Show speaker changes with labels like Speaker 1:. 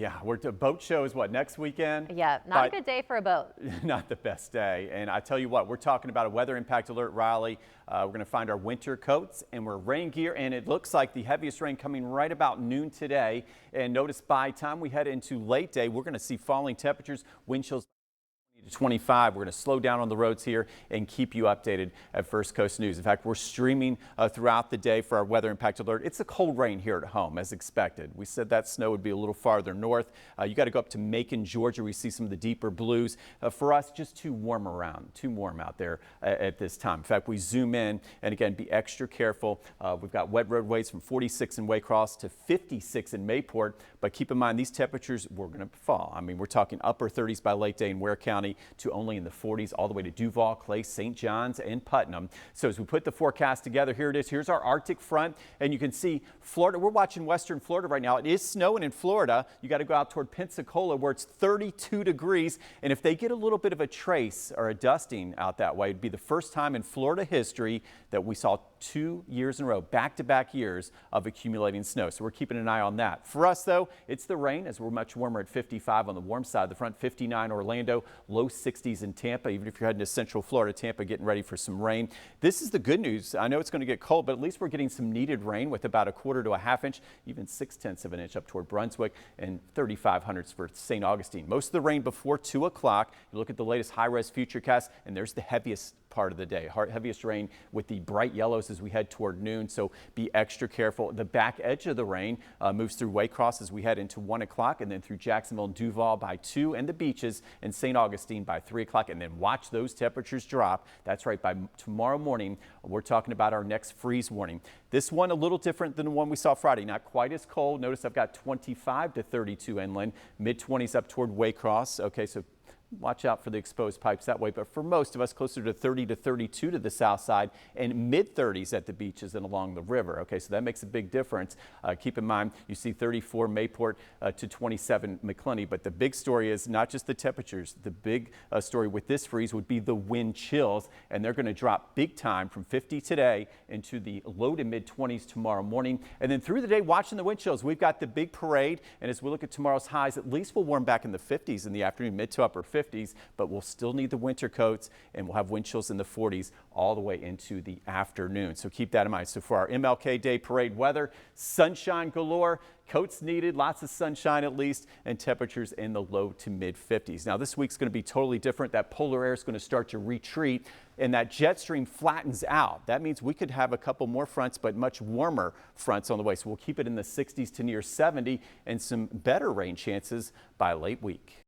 Speaker 1: yeah, boat show is what, next weekend?
Speaker 2: Yeah, not a good day for a boat.
Speaker 1: Not the best day. And I tell you what, we're talking about a weather impact alert, Riley. We're going to find our winter coats and we're rain gear, and it looks like the heaviest rain coming right about noon today. And notice by the time we head into late day, we're going to see falling temperatures, wind chills to 25. We're going to slow down on the roads here and keep you updated at First Coast News. In fact, we're streaming throughout the day for our weather impact alert. It's a cold rain here at home as expected. We said that snow would be a little farther north. You got to go up to Macon, Georgia. We see some of the deeper blues. For us, just too warm out there at this time. In fact, we zoom in and again, be extra careful. We've got wet roadways from 46 in Waycross to 56 in Mayport, but keep in mind these temperatures were going to fall. I mean, we're talking upper 30s by late day in Ware County to only in the 40s all the way to Duval, Clay, St. John's, and Putnam. So as we put the forecast together, here it is. Here's our Arctic front, and you can see Florida. We're watching western Florida right now. It is snowing in Florida. You got to go out toward Pensacola where it's 32 degrees. And if they get a little bit of a trace or a dusting out that way, it'd be the first time in Florida history that we saw 2 years in a row, back-to-back years of accumulating snow. So we're keeping an eye on that. For us, though, it's the rain as we're much warmer at 55 on the warm side of the front, 59 Orlando, low 60s in Tampa. Even if you're heading to Central Florida, Tampa getting ready for some rain. This is the good news. I know it's going to get cold, but at least we're getting some needed rain with about a quarter to a half inch, even 6/10 of an inch up toward Brunswick and 3,500 for St. Augustine. Most of the rain before 2 o'clock. You look at the latest high-res futurecast, and there's the heaviest part of the day. Heaviest rain with the bright yellows as we head toward noon, so be extra careful. The back edge of the rain moves through Waycross as we head into 1 o'clock, and then through Jacksonville and Duval by 2, and the beaches in St. Augustine by 3 o'clock, and then watch those temperatures drop. That's right, by tomorrow morning, we're talking about our next freeze warning. This one a little different than the one we saw Friday, not quite as cold. Notice I've got 25 to 32 inland, mid-20s up toward Waycross. Okay, so watch out for the exposed pipes that way, but for most of us, closer to 30 to 32 to the south side and mid-30s at the beaches and along the river. Okay, so that makes a big difference. Keep in mind, you see 34 Mayport to 27 McClenny, but the big story is not just the temperatures. The big story with this freeze would be the wind chills, and they're going to drop big time from 50 today into the low to mid-20s tomorrow morning. And then through the day, watching the wind chills, we've got the big parade, and as we look at tomorrow's highs, at least we'll warm back in the 50s in the afternoon, mid to upper 50s. But we'll still need the winter coats, and we'll have wind chills in the 40s all the way into the afternoon. So keep that in mind. So for our MLK Day parade weather, sunshine galore, coats needed, lots of sunshine at least, and temperatures in the low to mid 50s. Now this week's going to be totally different. That polar air is going to start to retreat, and that jet stream flattens out. That means we could have a couple more fronts, but much warmer fronts on the way. So we'll keep it in the 60s to near 70 and some better rain chances by late week.